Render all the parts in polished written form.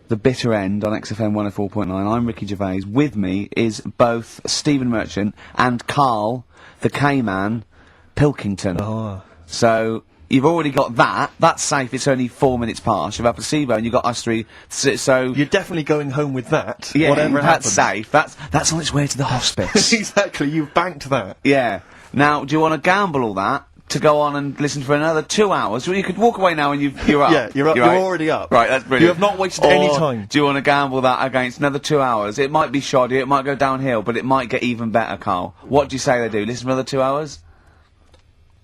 The Bitter End on XFM 104.9. I'm Ricky Gervais. With me is both Stephen Merchant and Karl, the K-Man, Pilkington. Oh. So, you've already got that. That's safe. It's only 4 minutes past. You've had placebo and you've got us three. So You're definitely going home with that. yeah, whatever that's happens. safe. That's on its way to the hospice. Exactly, you've banked that. Yeah. Now, do you want to gamble all that to go on and listen for another 2 hours? Well, you could walk away now and you're up. Yeah, you're up. You're right? already up. Right, that's brilliant. You have not wasted any time. Do you want to gamble that against another 2 hours? It might be shoddy, it might go downhill, but it might get even better, Karl. What do you say they do? Listen for another 2 hours?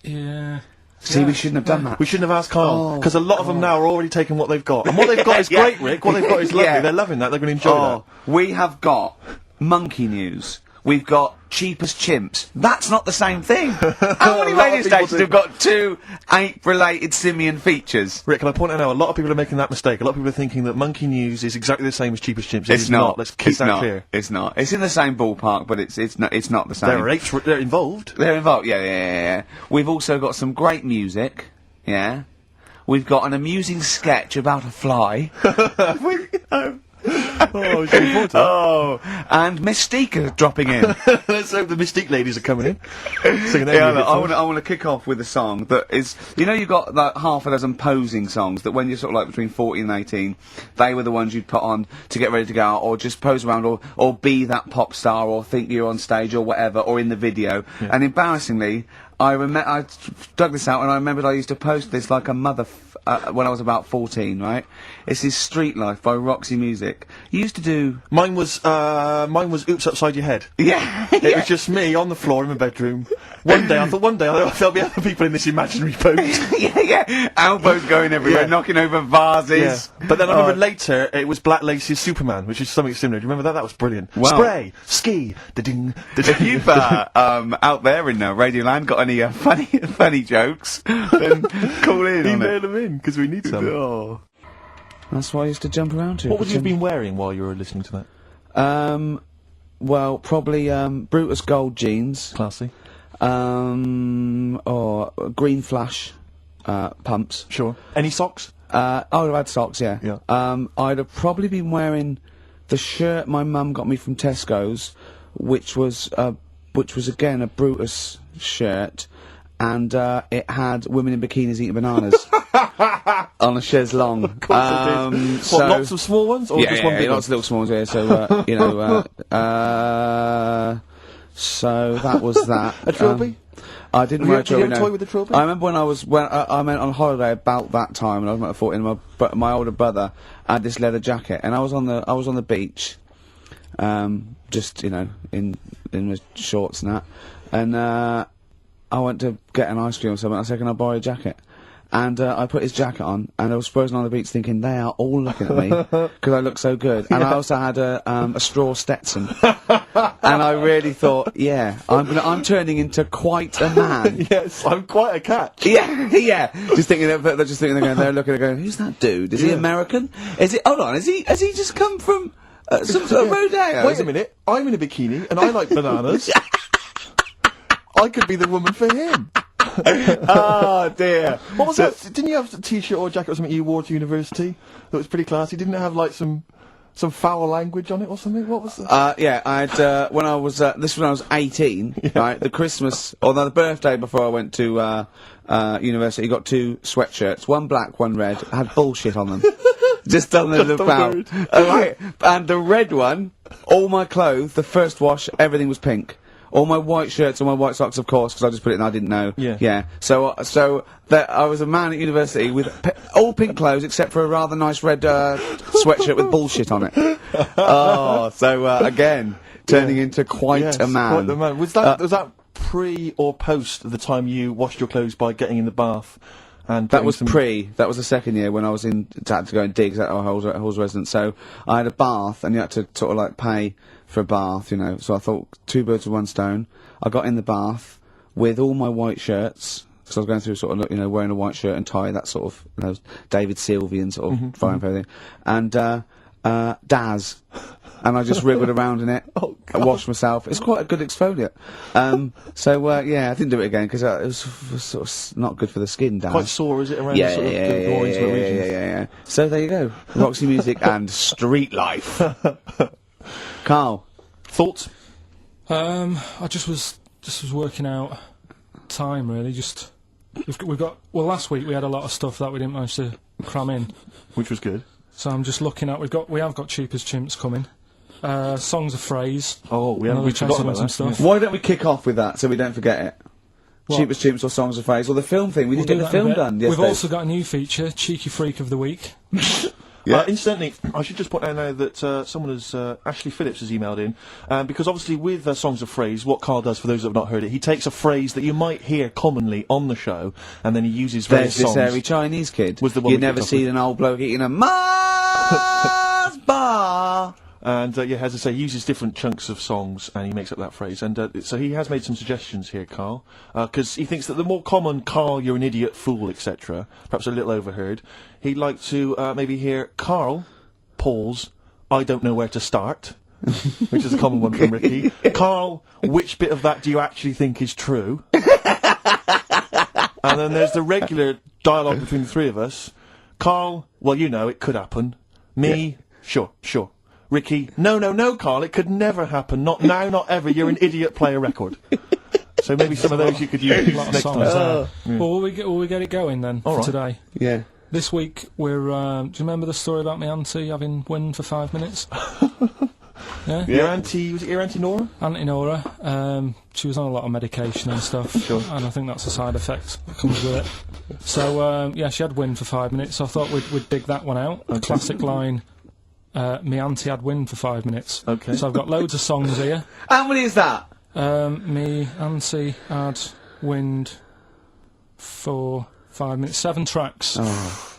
Yeah. See, we shouldn't have done that. We shouldn't have asked Karl, because a lot of them now are already taking what they've got. And what they've got is great, Rick. What they've got is lovely. Yeah. They're loving that. They're going to enjoy that. We have got monkey news. We've got cheapest chimps. That's not the same thing. How many A lot radio of people stations do. have got two ape-related simian features? Rick, can I point out now, a lot of people are making that mistake. A lot of people are thinking that monkey news is exactly the same as cheapest chimps. It's not. Let's keep that not. clear. It's not. It's in the same ballpark, but it's not the same. There are apes, they're involved. They're involved. Yeah. We've also got some great music. Yeah. We've got an amusing sketch about a fly. Oh, it's important. Oh, and Mystique dropping in. Let's hope the Mystique ladies are coming in. Singing their Yeah, music look, for us. I want to kick off with a song that is, you know, you've got like half a dozen posing songs that when you're sort of like between 14 and 18, they were the ones you'd put on to get ready to go out, or just pose around, or be that pop star, or think you're on stage, or whatever, or in the video. Yeah. And embarrassingly, I dug this out, and I remembered I used to post this like a mother when I was about 14, right? This is Street Life by Roxy Music. You used to do... Mine was Oops Upside Your Head. Yeah, It was just me on the floor in my bedroom. One day I thought there'll be other people in this imaginary boat. yeah. Elbows going everywhere, Yeah. knocking over vases. Yeah. But then I remember later it was Black Lace's Superman, which is something similar. Do you remember that? That was brilliant. Wow. Spray, ski, da-ding, If you've out there in Radioland got any funny jokes, then call in on email it. them in because we need some. Oh. That's what I used to jump around to. What would you have been wearing while you were listening to that? Well, probably Brutus Gold jeans. Classy. Or green flash pumps. Sure. Any socks? I would have had socks, yeah. Yeah. I'd have probably been wearing the shirt my mum got me from Tesco's, which was again a Brutus shirt, and it had women in bikinis eating bananas on a chaise longue. Of course it did. So Lots of small ones, or just one big one? lots of little small ones. Yeah, so you know, so that was that. A trilby? I didn't Did wear a you trilby. have a No. toy with a trilby? I remember when I went on holiday about that time, and I was about 14. My older brother had this leather jacket, and I was on the beach, just you know in my shorts and that, and I went to get an ice cream or something. I said, "Can I borrow a jacket?" And I put his jacket on, and I was frozen on the beach thinking, they are all looking at me, because I look so good. And I also had a straw Stetson. And I really thought, yeah, I'm turning into quite a man. Yes, I'm quite a catch. Yeah. Just thinking, they're looking, they're going, who's that dude? Is he Yeah. American? Hold on, has he just come from some sort of rodeo? Wait a minute, I'm in a bikini, and I like bananas. I could be the woman for him. Oh dear. What was that? Didn't you have a t-shirt or a jacket or something you wore to university that was pretty classy? Didn't it have like some foul language on it or something? What was that? Yeah, I had, when I was 18, right, the Christmas, or the birthday before I went to, university, got two sweatshirts, one black, one red, had bullshit on them. Just on the word. Right, and the red one, all my clothes, the first wash, everything was pink. All my white shirts and my white socks, of course, because I just put it in, I didn't know. Yeah. So that I was a man at university with all pink clothes except for a rather nice red sweatshirt with bullshit on it. Again, turning into quite a man. Quite the man. Was that pre or post the time you washed your clothes by getting in the bath? And that was pre. That was the second year when I was had to go and dig at our Halls residence. So I had a bath, and you had to sort of like pay for a bath, you know. So I thought two birds with one stone. I got in the bath with all my white shirts, because I was going through sort of, you know, wearing a white shirt and tie, that sort of, you know, David Sylvian sort of fine everything, and Daz. and I just wriggled around in it. Oh, I washed myself. It's quite a good exfoliant. Yeah, I didn't do it again because it was sort of not good for the skin, Dan. Quite sore, is it, around the sort of the more intimate regions? Yeah. So there you go. Roxy Music and Street Life. Karl. Thoughts? I just was working out time, really. We've got last week we had a lot of stuff that we didn't manage to cram in, Which was good. so I'm just looking at we have got Cheap as Chimps coming, songs of phrase. Oh, we haven't Another forgotten chance to about win some that. stuff. Why don't we kick off with that so we don't forget it? What? Cheap as Chimps or Songs of Phrase or the film thing. We We'll didn't do get the that in a film bit. done We've yesterday. also got a new feature, Cheeky Freak of the Week. Yeah. Incidentally, I should just point out now that someone has, Ashley Phillips has emailed in, because obviously with Songs of Phrase, what Karl does, for those that have not heard it, he takes a phrase that you might hear commonly on the show, and then he uses various There's this songs. hairy Chinese kid. Was the one You we never kicked off seen an old bloke eating a Mars bar. And, as I say, he uses different chunks of songs, and he makes up that phrase. And so he has made some suggestions here, Karl, because he thinks that the more common "Karl, you're an idiot, fool," etc., perhaps a little overheard, he'd like to maybe hear "Karl, pause, I don't know where to start," which is a common one from Ricky. "Karl, which bit of that do you actually think is true?" And then there's the regular dialogue between the three of us. "Karl, well, you know, it could happen." Me, sure. Ricky, no, Karl, it could never happen. Not now, not ever. You're an idiot, play a record. So maybe some of those you could use A lot of next songs time. there. Well, will we get it going then All for right. today? Yeah. This week we're. Do you remember the story about my auntie having wind for 5 minutes? Yeah. Your auntie, was it your auntie Nora? Auntie Nora, she was on a lot of medication and stuff, and I think that's a side effect that comes with it. So, she had wind for 5 minutes, so I thought we'd dig that one out. A classic line, me auntie had wind for 5 minutes. Okay. So I've got loads of songs here. How many is that? Me auntie had wind for 5 minutes. 7 tracks.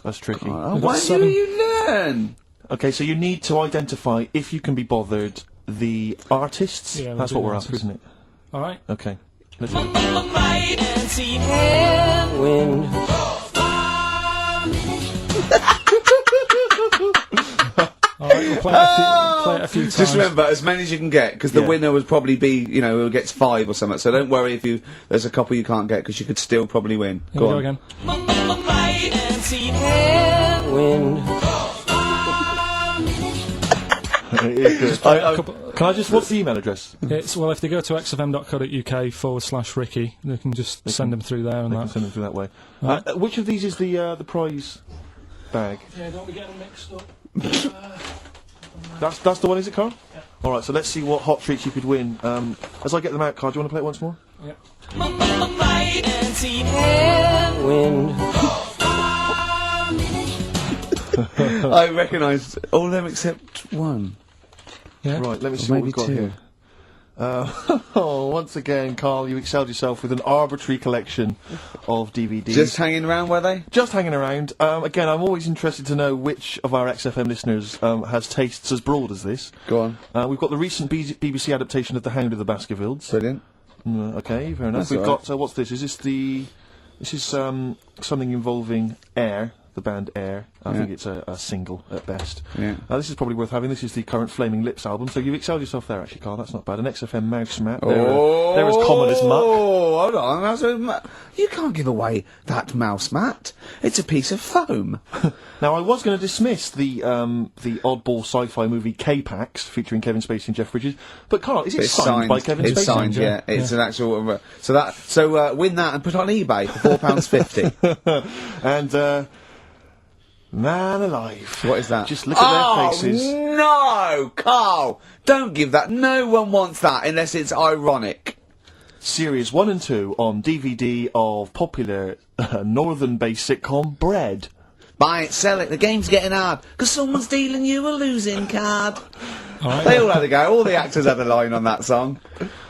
That's tricky. Oh, We've got why do 7. you learn? Okay, so you need to identify, if you can be bothered, the artists. Yeah, we'll That's do what the we're artists. after, isn't it? Alright. Okay. Let's Alright, we'll play it a few times. Just remember, as many as you can get, because the Yeah. winner would probably be, who gets 5 or something. So don't worry if there's a couple you can't get, because you could still probably win. Here Go we go on. again. Can I just, what's the email address? It's, well, if they go to xfm.co.uk/Ricky, they can just send them through there and I can that. send them through that way. Right. Which of these is the prize bag? Yeah, don't be getting mixed up. That's the one, is it, Karl? Yeah. Alright, so let's see what hot treats you could win. As I get them out, Karl, do you want to play it once more? Yeah. I recognise all of them except one. Yeah. Right, let me Or see what maybe we've got 2. here. Once again, Karl, you excelled yourself with an arbitrary collection of DVDs. Just hanging around, were they? Just hanging around. Again, I'm always interested to know which of our XFM listeners has tastes as broad as this. Go on. We've got the recent BBC adaptation of The Hound of the Baskervilles. Brilliant. Okay, fair enough. That's We've all right. got, what's this? This is something involving Air, the band Air. I think it's a single at best. Yeah. This is probably worth having. This is the current Flaming Lips album, so you've excelled yourself there, actually, Karl. That's not bad. An XFM mouse mat. They're as common as muck. Oh, hold on. You can't give away that mouse mat. It's a piece of foam. Now, I was going to dismiss the oddball sci-fi movie K-Pax, featuring Kevin Spacey and Jeff Bridges, but Karl, is it It's signed by Kevin Spacey? It's signed, yeah. It's an actual. So win that and put it on eBay for £4.50. And, man alive. What is that? Just look at their faces. No, Karl, don't give that. No one wants that unless it's ironic. Series 1 and 2 on DVD of popular northern-based sitcom Bread. Buy it, sell it. The game's getting hard because someone's dealing you a losing card. Alright. They all had a go. All the actors had a line on that song.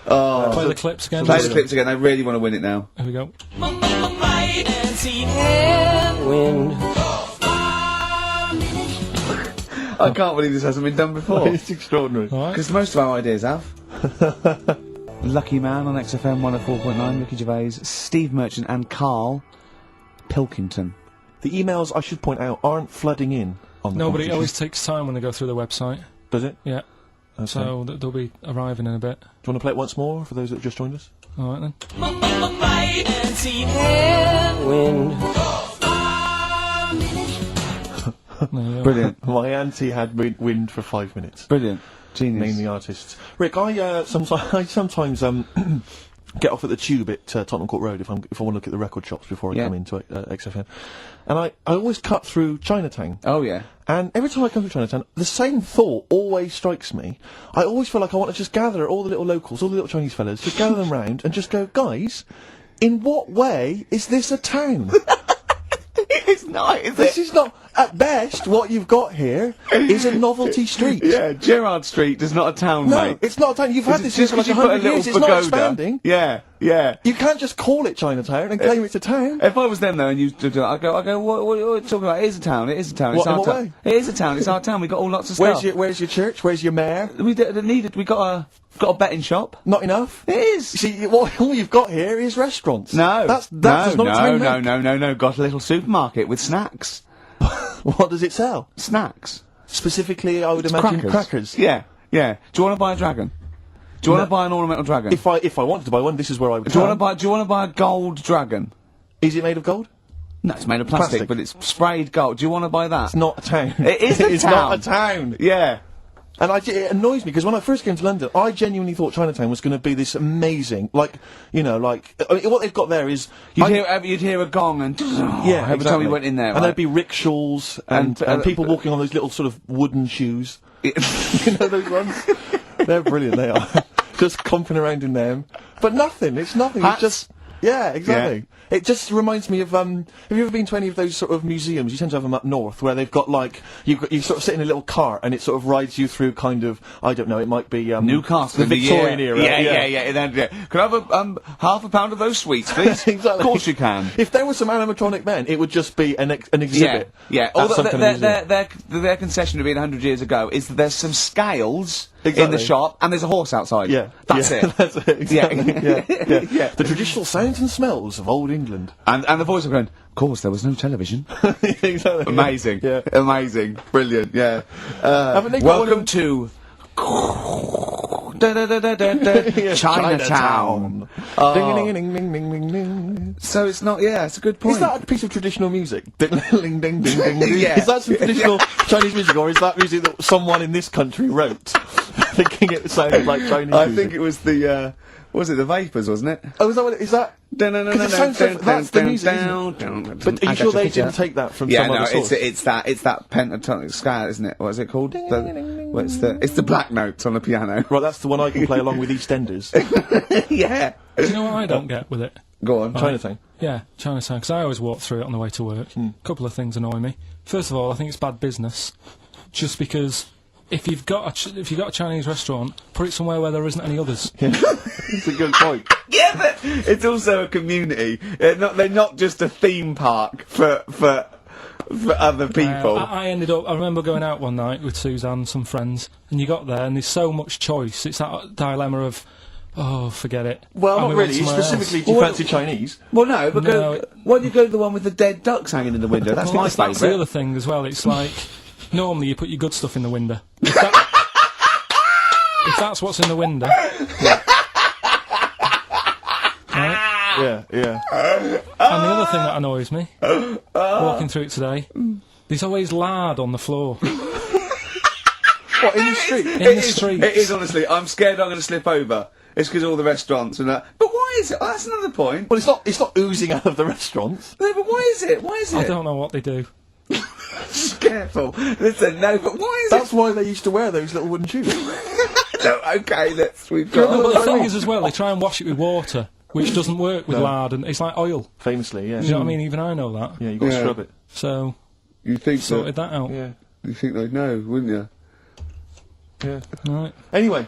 Oh, Play the clips again. play the clips again. They really want to win it now. Here we go. I can't believe this hasn't been done before. It's extraordinary. Alright. Because most of our ideas have. Lucky Man on XFM 104.9, Ricky Gervais, Steve Merchant and Karl Pilkington. The emails, I should point out, aren't flooding in on the No, but it competition. always takes time when they go through the website. Does it? Yeah. Okay. So they'll be arriving in a bit. Do you want to play it once more for those that have just joined us? All right then. There you go. Brilliant. My auntie had wind for 5 minutes. Brilliant. Genius. Name the artists. Rick, I sometimes get off at the Tube at Tottenham Court Road if I want to look at the record shops before I Yeah. come into XFM, and I always cut through Chinatown. Oh, yeah. And every time I come through Chinatown, the same thought always strikes me. I always feel like I want to just gather all the little locals, all the little Chinese fellas, just gather them round and just go, guys, in what way is this a town? It's not, is This is not, at best, what you've got here is a novelty street. Yeah, Gerrard Street is not a town, No, mate. it's not a town. You've had this Just for like 'cause you put a 100 little years. It's not pagoda. expanding. Yeah, yeah. You can't just call it Chinatown and claim it's a town. If I was them though and you do that, I go, what are you talking about? It is a town. It is a town. It's What, in our what town. way? It is a town. It's our town. We got all lots of stuff. Where's your church? Where's your mayor? We needed. We got a betting shop. Not enough. It is. See, all you've got here is restaurants. No, that's not a town. no. Got a little supermarket with snacks. What does it sell? Snacks. Specifically, I would imagine crackers. Yeah, yeah. Do you want to buy a dragon? Do you want to buy an ornamental dragon? If I wanted to buy one, this is where I would. Do you want to buy a gold dragon? Is it made of gold? No, it's made of plastic, but it's sprayed gold. Do you want to buy that? It's not a town. It is a It's town. not a town. Yeah. And it annoys me because when I first came to London, I genuinely thought Chinatown was going to be this amazing, what they've got there is You'd hear a gong and every time we went in there, and there'd be rickshaws and people walking on those little sort of wooden shoes. You know those ones? They're brilliant. They are just comping around in them, but nothing. It's nothing. Hats. It's just exactly. Yeah. It just reminds me of have you ever been to any of those sort of museums? You tend to have them up north where they've got like you sort of sit in a little cart and it sort of rides you through kind of, I don't know, it might be Newcastle, the Victorian era. Yeah. Can I have half a pound of those sweets, please? Exactly. Of course you can. If there were some animatronic men, it would just be an exhibit. Yeah. at some kind of museum. Their concession to being 100 years ago is that there's some scales in Exactly. the shop and there's a horse outside. Yeah, That's yeah, it. That's it. Exactly. Yeah. Yeah. The traditional sounds and smells of old England. And the voice of going, of course, there was no television. Exactly. Amazing. Yeah. Amazing. Brilliant. Yeah. Haven't they got one Welcome of- to Chinatown. Ding, ding, ding, ding, ding, ding, ding. So it's not. Yeah, it's a good point. Is that a piece of traditional music? Ding, ding, ding, ding, ding, ding. Yeah. Is that some traditional Chinese music, or is that music that someone in this country wrote, thinking it sounded like Chinese music? I think it was the. Was it the Vapors? Wasn't it? Oh, is that what it is? That? Because it sounds like that's the music, isn't it? But are you sure they didn't take that from some other source? it's that pentatonic scale, isn't it? What is it called? It's the black notes on the piano. Right, that's the one I can play along with EastEnders. Yeah. Do you know what I don't get with it? Go on. Chinatown. Yeah, Chinatown, because I always walk through it on the way to work. A couple of things annoy me. First of all, I think it's bad business, just because if you've got a Chinese restaurant, put it somewhere where there isn't any others. It's a good point. Yeah, but it's also a community. They're not just a theme park for other people. I remember going out one night with Suzanne and some friends, and you got there and there's so much choice. It's that dilemma of, oh, forget it. Well, And not we went really. somewhere Specifically, else. do you fancy Chinese? Well, no, but No, why don't you go to the one with the dead ducks hanging in the window? That's Well, my that's the favourite. other thing as well. It's like, normally you put your good stuff in the window. If that's what's in the window. Right? Yeah. And the other thing that annoys me, walking through it today, there's always lard on the floor. What, in the street? In the streets. It is, honestly. I'm scared I'm going to slip over. It's because all the restaurants and that. But why is it? Oh, that's another point. Well, it's not oozing out of the restaurants. No, but why is it? Why is it? I don't know what they do. Careful. Listen, no, but why is That's why they used to wear those little wooden shoes. it? No, okay, we've But got... the thing is as well, they try and wash it with water, which doesn't work with lard, and it's like oil. Famously, yeah. You know what I mean? Even I know that. Yeah, you got to Yeah. scrub it. So, You think sorted that out. Yeah. You think they'd know, wouldn't you? Yeah. Right. Anyway,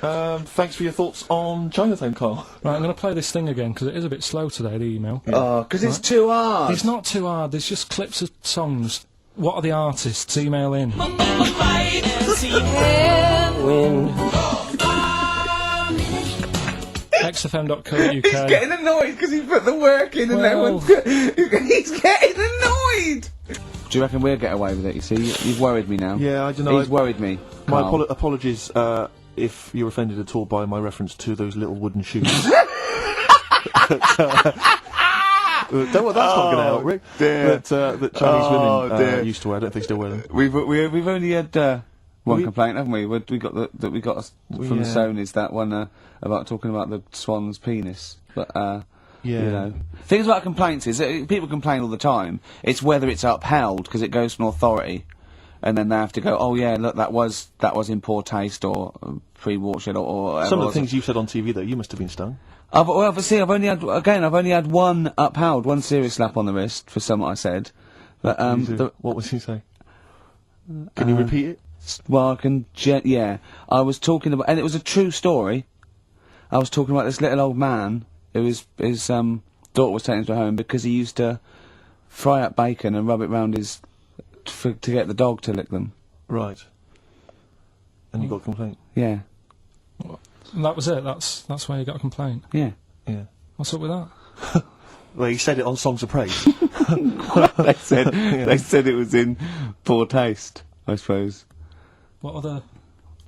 thanks for your thoughts on Chinatown, Karl. Right, I'm going to play this thing again, because it is a bit slow today, the email. Oh, because it's too hard. It's not too hard, there's just clips of songs. What are the artists? Email in. xfm.co.uk. He's getting annoyed because he put the work in and no Well- one's... He's getting annoyed! Do you reckon we'll get away with it? You see, you've worried me now. Yeah, I don't know. He's worried me. My Karl. apologies if you're offended at all by my reference to those little wooden shoes. Don't want that's not going to help, Rick. Dear. That Chinese women used to wear. I don't know if they still wear them. We've only had one complaint, haven't we? We got from the Sonys that one about talking about the swan's penis. But you know, things about complaints is people complain all the time. It's whether it's upheld because it goes from authority, and then they have to go, oh yeah, look, that was in poor taste or pre-watershed or some of the things you said on TV though, you must have been stung. Well, but see, I've only had one upheld, one serious slap on the wrist for something I said. But what was he say? Can you repeat it? Well, I can. Yeah, I was talking about, and it was a true story. I was talking about this little old man who his daughter was taken to home because he used to fry up bacon and rub it round his to get the dog to lick them. Right. And you got a complaint. Yeah. And that was it. That's why you got a complaint. Yeah. Yeah. What's up with that? Well, he said it on Songs of Praise. They said it was in poor taste, I suppose. What other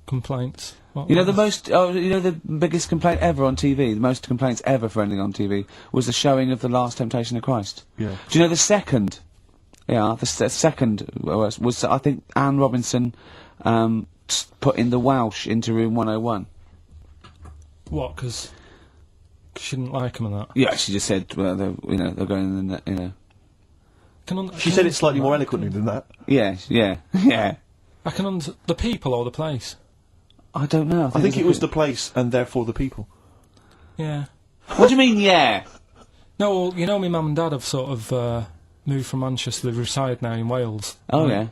complaints? You know the biggest complaint ever on TV, the most complaints ever for anything on TV was the showing of The Last Temptation of Christ. Yeah. Do you know the second? Yeah, the second was I think Anne Robinson put in the Welsh into room 101. What? Because she didn't like him and that. Yeah, she just said, well, they're going in the, She said it slightly more eloquently than that. Yeah. I can the people or the place. I don't know. I think it was the place and therefore the people. Yeah. What do you mean, yeah? No, well, you know, my mum and dad have sort of moved from Manchester. They reside now in Wales. Oh yeah.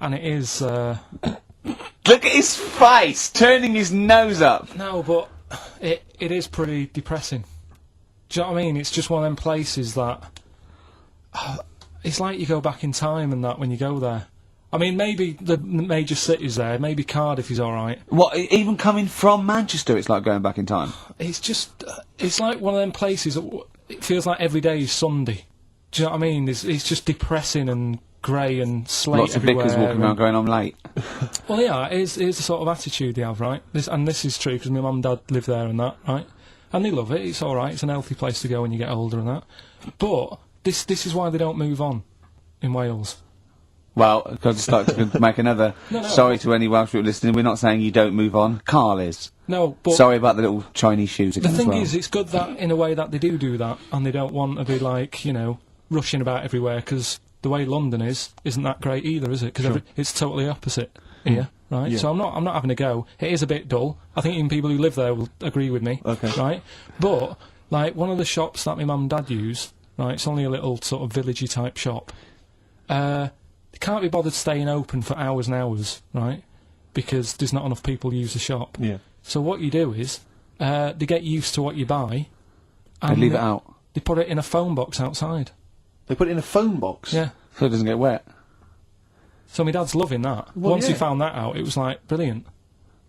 And it is. Look at his face, turning his nose up. No, but it is pretty depressing. Do you know what I mean? It's just one of them places that it's like you go back in time and that when you go there. I mean, maybe the major cities there, maybe Cardiff is all right. What? Even coming from Manchester, it's like going back in time. It's just, it's like one of them places that it feels like every day is Sunday. Do you know what I mean? It's just depressing and grey and slate Lots everywhere. of bickers walking around going, I'm late. Well, yeah, it is the sort of attitude they have, right? This is true because my mum and dad live there and that, right? And they love it. It's all right. It's an healthy place to go when you get older and that. But this is why they don't move on in Wales. Well, I'd just like to make another sorry to any Welsh people listening. We're not saying you don't move on. Karl is. No, but sorry about the little Chinese shoes again. The thing as well. is, it's good that in a way that they do that, and they don't want to be like, you know, rushing about everywhere because the way London isn't that great either, is it? Because it's totally opposite here, right? Yeah. So I'm not having a go. It is a bit dull. I think even people who live there will agree with me. Okay. Right? But like one of the shops that my mum and dad use, right? It's only a little sort of villagey type shop. They can't be bothered staying open for hours and hours, right? Because there's not enough people who use the shop. Yeah. So what you do is they get used to what you buy. They leave it out. They put it in a phone box outside. They put it in a phone box? Yeah. So it doesn't get wet. So my dad's loving that. Well, Once he found that out, it was like, brilliant.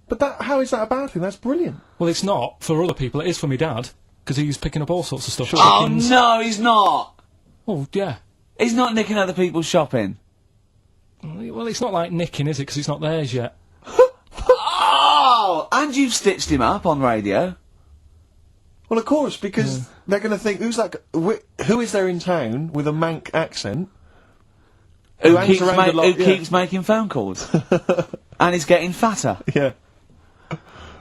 But how is that a bad thing? That's brilliant. Well, it's not for other people. It is for my dad, because he's picking up all sorts of stuff. Sure. Oh, no, he's not! Oh, yeah. He's not nicking other people's shopping. Well, it's not like nicking, is it? Because it's not theirs yet. Oh! And you've stitched him up on radio. Well, of course, because they're going to think, who is there in town with a Manc accent? Who keeps making phone calls. And he's getting fatter. Yeah.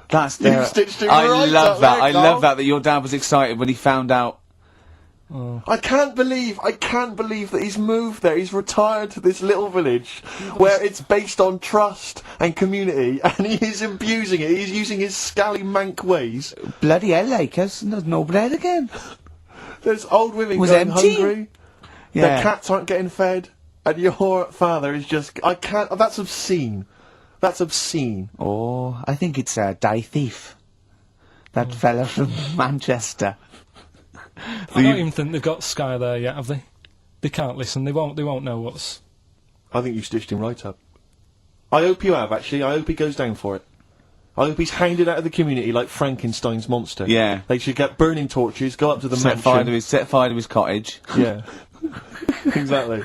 That's You stitched him I right love up that. there, I Karl. love that your dad was excited when he found out. I can't believe that he's moved there. He's retired to this little village where it's based on trust and community, and he is abusing it. He's using his scally Manc ways. Bloody hell, Lakers. There's no bread again. There's old women Was going empty. hungry. Yeah. Their cats aren't getting fed, and your father is just. I can't. That's obscene. That's obscene. Oh, I think it's Die Thief. That fella from Manchester. I don't even think they've got Sky there yet, have they? They can't listen. They won't know what's. I think you stitched him right up. I hope you have, actually. I hope he goes down for it. I hope he's hounded out of the community like Frankenstein's monster. Yeah. They should get burning torches, go up to the Set mansion. fire to his cottage. Yeah. Exactly.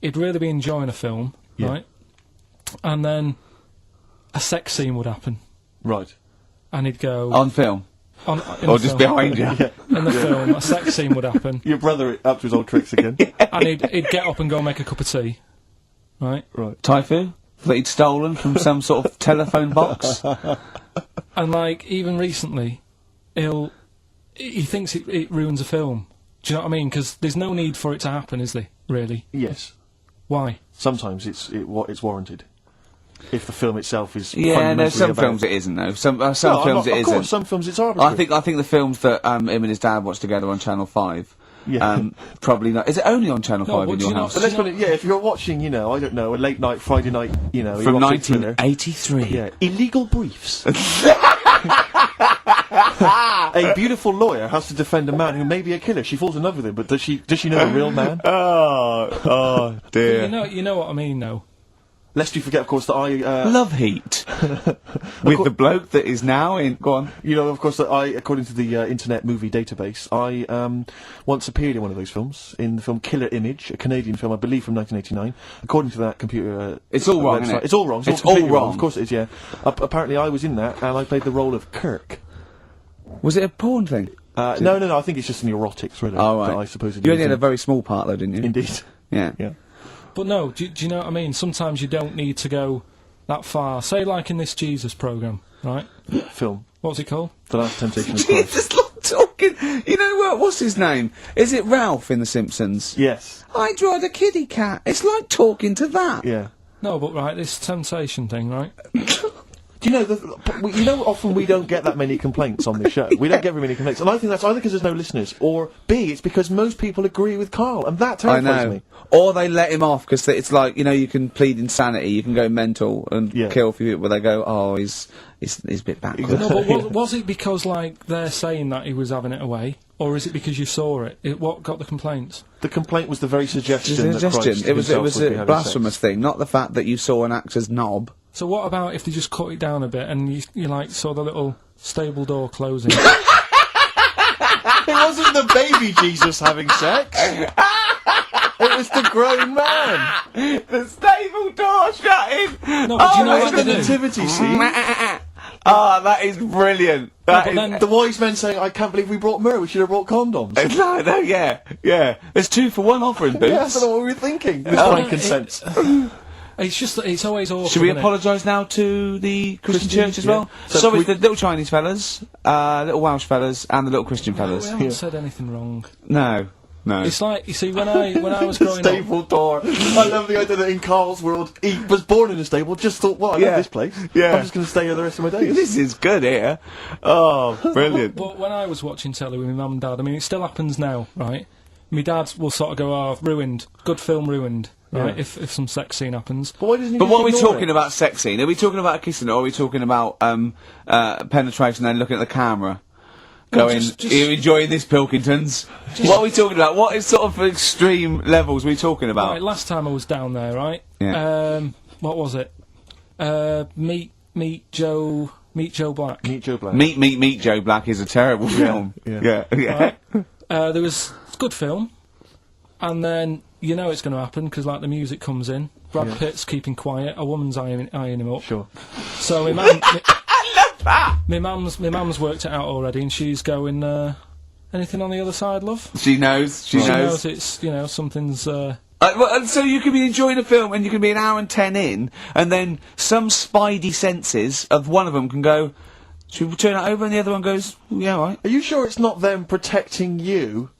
he'd really be enjoying a film, right? And then a sex scene would happen. Right. And he'd go... On film? Or just behind you? In the film, a sex scene would happen. Your brother up to his old tricks again. And he'd get up and go make a cup of tea. Right? Right. Typhoon? That he'd stolen from some sort of telephone box? And, like, even recently, he thinks it ruins a film. Do you know what I mean? Because there's no need for it to happen, is there? Really? Yes. Why? Sometimes it's warranted. If the film itself is there's some films it isn't though. Some films it isn't. Of course, some films it's arbitrary. I think the films that him and his dad watched together on Channel 5. Probably not. Is it only on Channel 5 in your house? But let's put it, if you're watching, I don't know, a late night, Friday night, from 1983. Yeah, Illegal Briefs. A beautiful lawyer has to defend a man who may be a killer. She falls in love with him, but does she know a real man? Oh dear. You know what I mean, though. Lest you forget, of course, that I... Love Heat. With the bloke that is now in... Go on. Of course, that I, according to the Internet Movie Database, I once appeared in one of those films, in the film Killer Image, a Canadian film, I believe, from 1989. According to that computer... it's all wrong, isn't it? It's all wrong. It's all wrong. Of course it is, yeah. Apparently I was in that, and I played the role of Kirk. Was it a porn thing? No, I think it's just an erotic thriller. Oh, right. That I supposedly... You only had a very small part, though, didn't you? Indeed. Yeah. But no, do you know what I mean? Sometimes you don't need to go that far. Say, like in this Jesus programme, right? Film. What's it called? The Last Temptation of Christ. Jesus, not talking... You know what? What's his name? Is it Ralph in The Simpsons? Yes. I draw the kitty cat. It's like talking to that. Yeah. No, but right, this temptation thing, right? Do you know, often we don't get that many complaints on this show. We don't get very many complaints. And I think that's either because there's no listeners, or B, it's because most people agree with Karl, and that terrifies me. Or they let him off, because it's like, you can plead insanity, you can go mental and kill a few people, but they go, oh, he's a bit backwards. No, but was it because, like, they're saying that he was having it away? Or is it because you saw it? What got the complaints? The complaint was the very suggestion that Christ it was a blasphemous sex. thing, not the fact that you saw an actor's knob. So what about if they just cut it down a bit and you like saw the little stable door closing? It wasn't the baby Jesus having sex. It was the grown man. The stable door shutting. No, but do you know what the they do? nativity scene. That is brilliant. The wise men saying, I can't believe we brought myrrh, we should have brought condoms. No, yeah. There's 2 for 1 offering, Boots. Yeah, I don't know what we were thinking. With frankincense. It's just that it's always awkward. Should we apologise now to the Christian church as well? So it's the little Chinese fellas, little Welsh fellas, and the little Christian fellas. We haven't said anything wrong. No. It's like, you see, when I was growing up... Stable door. I love the idea that in Karl's world, he was born in a stable, just thought, well, I love this place. Yeah. I'm just going to stay here the rest of my days. This is good here. Oh, brilliant. But when I was watching telly with my mum and dad, I mean, it still happens now, right? My dad will sort of go, oh, ruined. Good film ruined. Right, if some sex scene happens. But why doesn't he But what are we ignore talking it? about sex scene? Are we talking about kissing or are we talking about penetration and looking at the camera? Going, just- are you enjoying this, Pilkingtons? What are we talking about? What is sort of extreme levels are we talking about? Right, last time I was down there, right? Yeah. What was it? Meet Joe Black. Meet Joe Black. Meet Joe Black is a terrible film. Yeah. Yeah. There was a good film, and then you know it's going to happen because like the music comes in. Brad Pitt's keeping quiet. A woman's eyeing him up. Sure. So my mum, I love that. my mum's worked it out already, and she's going. Anything on the other side, love? She knows. She knows. It's something's. And so you can be enjoying a film and you can be an hour and 10 in, and then some spidey senses of one of them can go, should we turn it over? And the other one goes, yeah, all right. Are you sure it's not them protecting you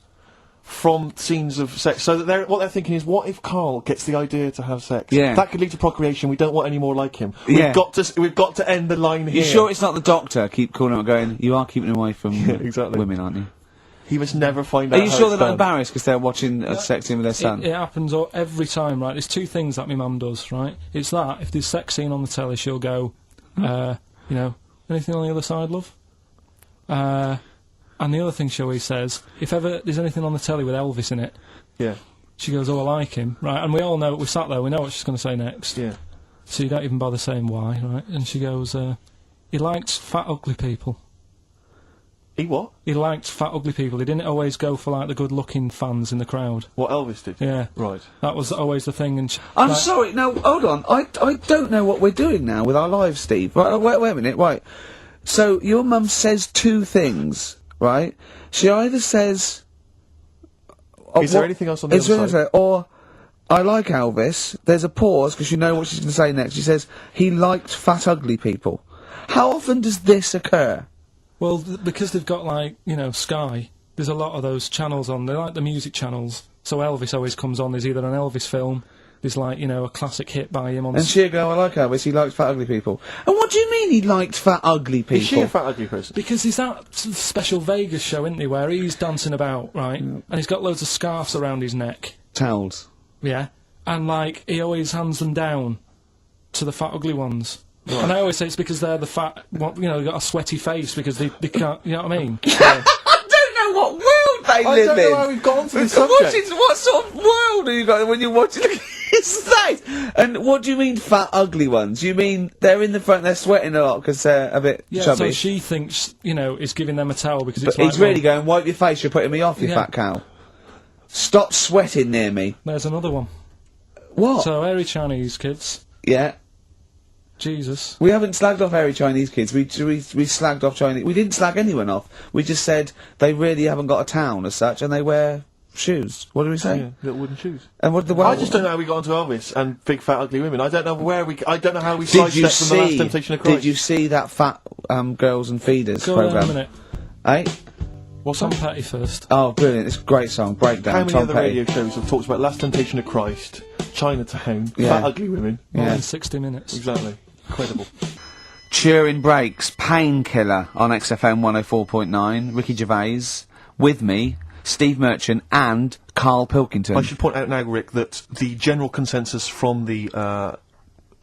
from scenes of sex? So that what they're thinking is, what if Karl gets the idea to have sex? Yeah. That could lead to procreation. We don't want any more like him. Yeah. We've got to end the line here. You sure it's not the doctor? Keep calling out going, you are keeping away from exactly. women, aren't you? He must never find out. Are you how sure it's they're not done. embarrassed because they're watching a sex scene with their son? It happens every time, right? There's two things that my mum does, right? It's that, if there's sex scene on the telly, she'll go, anything on the other side, love? And the other thing she always says, if ever there's anything on the telly with Elvis in it, she goes, oh, I like him, right? And we all know, we sat there, we know what she's going to say next. Yeah. So you don't even bother saying why, right? And she goes, he likes fat, ugly people. He what? He liked fat, ugly people. He didn't always go for, like, the good-looking fans in the crowd. What Elvis did? Yeah. Right. That was always the thing. And I'm sorry, no, hold on. I don't know what we're doing now with our lives, Steve. Right, wait a minute, right. So, your mum says two things, right? She either says... Is there anything else on the other side? Or, I like Elvis. There's a pause, because you know what she's going to say next. She says, he liked fat, ugly people. How often does this occur? Well, because they've got, like, you know, Sky, there's a lot of those channels on. They're like the music channels. So Elvis always comes on. There's either an Elvis film, there's, like, you know, a classic hit by him on... And she'll go, I like Elvis, he likes fat, ugly people. And what do you mean he liked fat, ugly people? Is she a fat, ugly person? Because there's that special Vegas show, isn't he, where he's dancing about, right? And he's got loads of scarves around his neck. Towels. Yeah. And, like, he always hands them down to the fat, ugly ones. Right. And I always say it's because they're the fat, you know, they've got a sweaty face because they can't, you know what I mean? I don't know what world they live in. I don't know how we've got onto this subject. What sort of world are you got when you're watching his face? And what do you mean fat, ugly ones? You mean they're in the front, they're sweating a lot because they're a bit chubby? So she thinks, you know, is giving them a towel because it's but like... he's really going, wipe your face, you're putting me off, you fat cow. Stop sweating near me. There's another one. What? So, hairy Chinese kids. Yeah. Jesus. We haven't slagged off hairy Chinese kids. We slagged off Chinese... We didn't slag anyone off. We just said they really haven't got a town as such, and they wear shoes. What did we say? Yeah, little wooden shoes. And what the... I just don't know how we got onto Elvis and big fat ugly women. I don't know I don't know how we sidestepped from the Last Temptation of Christ. Did you see that fat Girls and Feeders Go programme? on a minute. Eh? What's on Petty first? Oh, brilliant. It's a great song. Breakdown. How many Tom other Petty. radio shows have talked about Last Temptation of Christ, Chinatown, Yeah. fat ugly women? More Yeah. than 60 minutes. Exactly. Incredible. Turing Breaks, Painkiller on XFM 104.9, Ricky Gervais, with me, Steve Merchant and Karl Pilkington. I should point out now, Rick, that the general consensus from the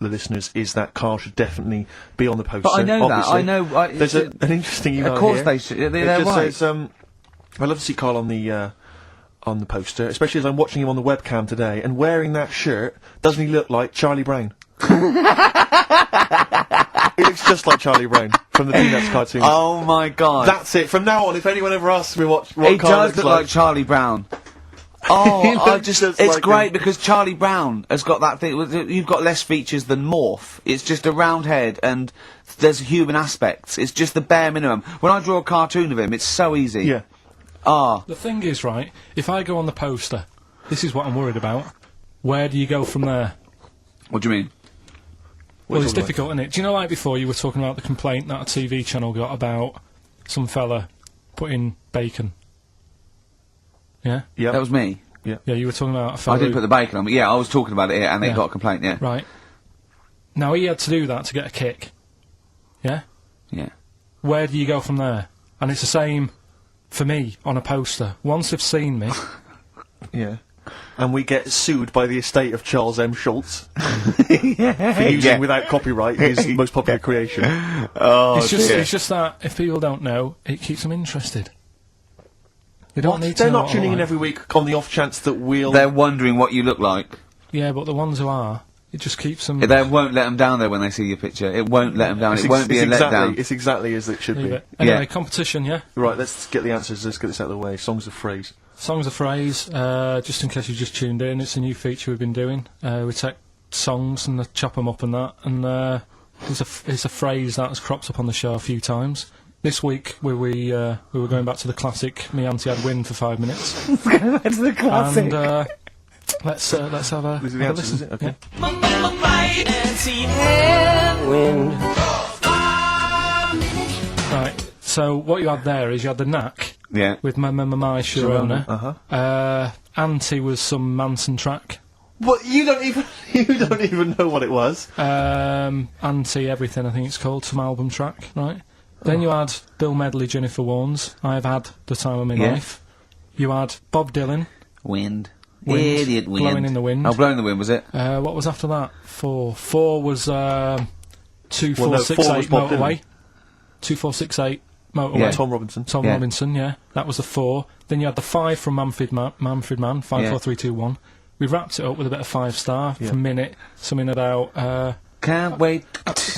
listeners is that Karl should definitely be on the poster. But I know obviously. that, I know... There's an interesting email Of course here. they should, It they're just right. says, I'd love to see Karl on the poster, especially as I'm watching him on the webcam today, and wearing that shirt, doesn't he look like Charlie Brown? He looks just like Charlie Brown from the Peanuts cartoon. Oh my god. That's it. From now on, if anyone ever asks me what He Karl does looks look like Charlie Brown. He Oh, looks just it's like great him. because Charlie Brown has got that thing. You've got less features than Morph. It's just a round head and there's human aspects. It's just the bare minimum. When I draw a cartoon of him, it's so easy. Yeah. Ah. The thing is, right, if I go on the poster, this is what I'm worried about. Where do you go from there? What do you mean? Well, it's difficult, isn't it? Do you know, like before, you were talking about the complaint that a TV channel got about some fella putting bacon? Yeah? Yeah. That was me. Yeah, you were talking about a fella I didn't who- put the bacon on, but yeah, I was talking about it here and they Yeah. got a complaint, yeah. Right. Now, he had to do that to get a kick. Yeah? Yeah. Where do you go from there? And it's the same for me on a poster. Once they've seen me... Yeah. And we get sued by the estate of Charles M. Schultz yeah. for using without copyright his most popular creation. Oh, it's just that, if people don't know, it keeps them interested. They don't need to They're know not what tuning I in like. every week on the off chance that we'll... They're wondering what you look like. Yeah, but the ones who are, it just keeps them... They won't let them down there when they see your picture. It won't let them down. It's It won't be a letdown. It's exactly as it should Leave be. it. Anyway, Yeah. competition, yeah? Right, let's get the answers. Let's get this out of the way. Songs of phrase. Songs of phrase, just in case you just tuned in, it's a new feature we've been doing. We take songs and chop them up and that, and it's a phrase that has cropped up on the show a few times. This week we were going back to the classic "Me Auntie Had Wind" for 5 minutes. That's the classic. And let's have a, These are the have a answers, is listen. it? Okay. Right. So what you had there is you had the Knack Yeah. with my Sharona. Uh-huh. Auntie was some Manson track. What? You don't even know what it was. Auntie Everything, I think it's called, some album track, right? Then you had Bill Medley, Jennifer Warnes, I've Had the Time of My Yeah. Life. You had Bob Dylan, Wind. Wind. Idiot wind. Blowing in the Wind. Oh, blowing in the wind, was it? What was after that? Four was 2468 Well, no, 4 was Bob Motorway. 2468 Motorway. Yeah. Tom Robinson. Tom Yeah. Robinson, yeah. That was the 4. Then you had the 5 from Manfred Man, 54321. We wrapped it up with a bit of 5-star Yeah. for Minute, something about, Can't wait.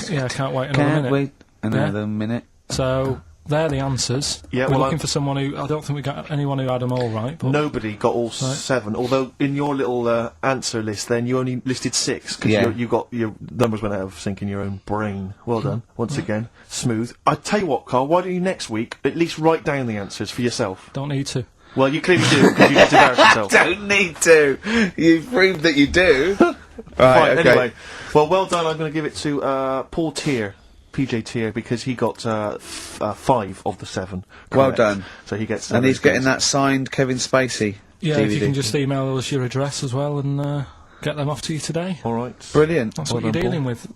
yeah, I can't wait another Can't minute. wait another minute. So, they're the answers. Yeah, we're well, looking for someone who... I don't think we got anyone who had them all right. But Nobody got all 7, although in your little answer list then you only listed 6, because you got your numbers went out of sync in your own brain. Well done, once again. Smooth. I tell you what, Carl, why don't you next week at least write down the answers for yourself? Don't need to. Well, you clearly do, because you just embarrass yourself. Don't need to. You've proved that you do. Right, Fine, okay. anyway. Well done, I'm going to give it to Paul Tier. PJ Tier, because he got 5 of the 7. Well correct. done. So he gets. And he's getting that signed Kevin Spacey Yeah, DVD. if you can just email us your address as well and get them off to you today. All right. Brilliant. That's Well what you're done, dealing with.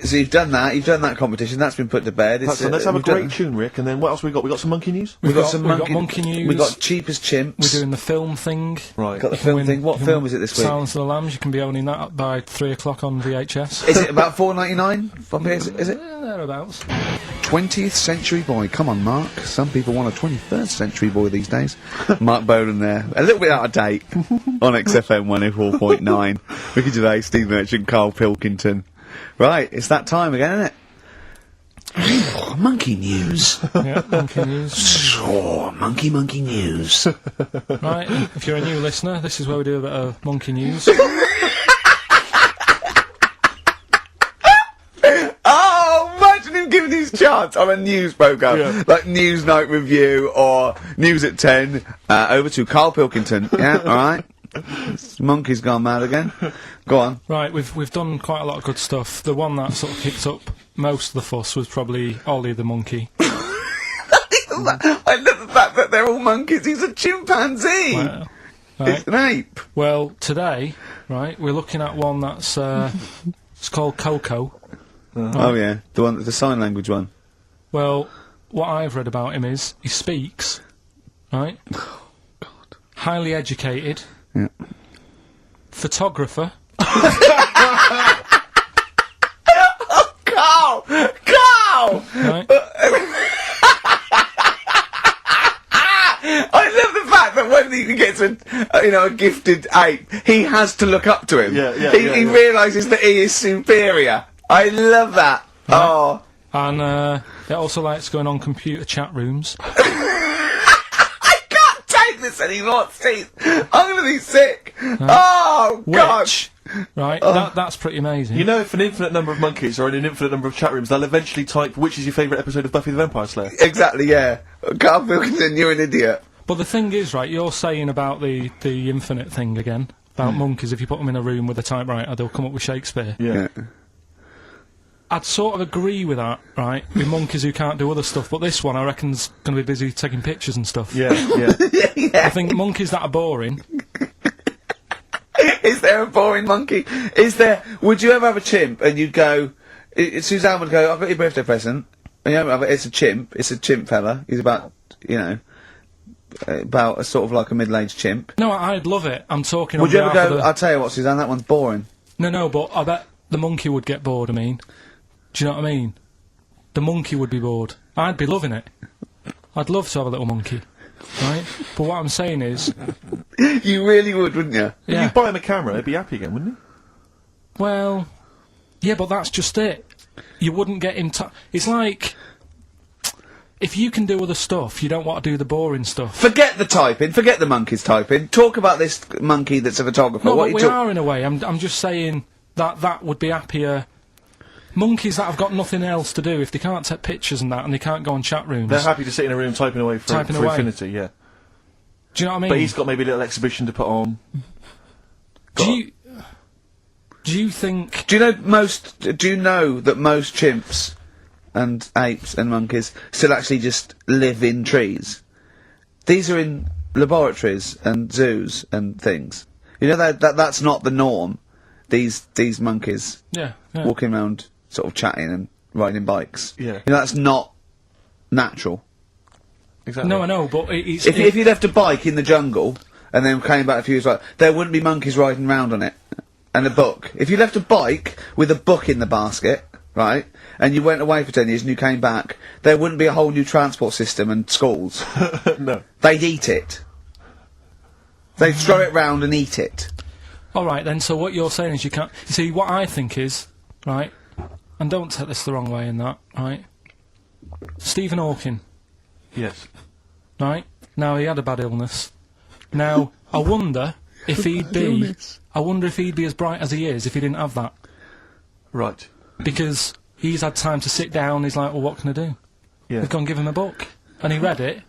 So you've done that competition, that's been put to bed. Let's have a great tune, Rick, and then what else we got? We got some monkey news? We've got some monkey news. We've got Cheap as Chimps. We're doing the film thing. Right. Got the film thing. What film is it this week? Silence of the Lambs. You can be owning that by 3 o'clock on VHS. Is it about $4.99? Is it? Thereabouts. 20th Century Boy. Come on, Mark. Some people want a 21st Century Boy these days. Mark Bolan there. A little bit out of date on XFM 104.9. Ricky Gervais, Steve Merchant, Karl Pilkington. Right, it's that time again, isn't it? Monkey news. Yeah, monkey news. Oh, monkey news. Right, if you're a new listener, this is where we do a bit of monkey news. Oh, imagine him giving his chance on a news programme, like News Night Review or News at 10, over to Karl Pilkington. Yeah, alright. Monkey's gone mad again. Go on. Right, we've done quite a lot of good stuff. The one that sort of kicked up most of the fuss was probably Ollie the monkey. I love the fact that they're all monkeys. He's a chimpanzee. Well, It's an ape. well, today, right, we're looking at one that's it's called Coco. Oh yeah, the sign language one. Well, what I've read about him is he speaks, right? Highly educated. Yeah. Photographer. Carl! Right? I love the fact that when he gets a gifted ape, he has to look up to him. He realises that he is superior. I love that. Right. Oh. And it also likes going on computer chat rooms. I can't take this anymore, Steve. I'm gonna be sick. Oh, God. Which, right, that's pretty amazing. You know, if an infinite number of monkeys are in an infinite number of chat rooms, they'll eventually type, which is your favourite episode of Buffy the Vampire Slayer? Exactly, yeah. Karl Pilkington, you're an idiot. But the thing is, right, you're saying about the infinite thing again, about monkeys, if you put them in a room with a typewriter, they'll come up with Shakespeare. Yeah. I'd sort of agree with that, right, with monkeys who can't do other stuff, but this one I reckon's going to be busy taking pictures and stuff. Yeah. I think monkeys that are boring... Is there a boring monkey? Would you ever have a chimp and you'd go, Suzanne would go, I've got your birthday present. And it's a chimp fella. He's about a sort of like a middle-aged chimp. No, I'd love it. I'm talking Would on you ever behalf go, of the... I'll tell you what, Suzanne, that one's boring. No, but I bet the monkey would get bored, I mean. Do you know what I mean? The monkey would be bored. I'd be loving it. I'd love to have a little monkey, right? But what I'm saying is... You really would, wouldn't you? If you buy him a camera, he'd be happy again, wouldn't he? Well, yeah, but that's just it. You wouldn't get him... It's like... If you can do other stuff, you don't want to do the boring stuff. Forget the typing, forget the monkey's typing. Talk about this monkey that's a photographer. No, what but we are in a way. I'm just saying that would be happier... Monkeys that have got nothing else to do, if they can't take pictures and that, and they can't go on chat rooms... They're happy to sit in a room typing away for infinity, yeah. Do you know what I mean? But he's got maybe a little exhibition to put on. Do you think... Do you know that most chimps and apes and monkeys still actually just live in trees? These are in laboratories and zoos and things. You know that's not the norm. These monkeys walking around sort of chatting and riding bikes. Yeah. You know, that's not natural. Exactly. No, I know, but it's... If you left a bike in the jungle and then came back a few years later, there wouldn't be monkeys riding around on it. And a book. If you left a bike with a book in the basket, right, and you went away for 10 years and you came back, there wouldn't be a whole new transport system and schools. No. They'd eat it. They'd throw it round and eat it. Alright then, so what you're saying is you can't... You see, what I think is, right, and don't take this the wrong way in that, right, Stephen Hawking, Yes. Right? Now, he had a bad illness. Now, I wonder if he'd be... I wonder if he'd be as bright as he is if he didn't have that. Right. Because he's had time to sit down, he's like, well, what can I do? Yeah. We've gone give him a book. And he read it.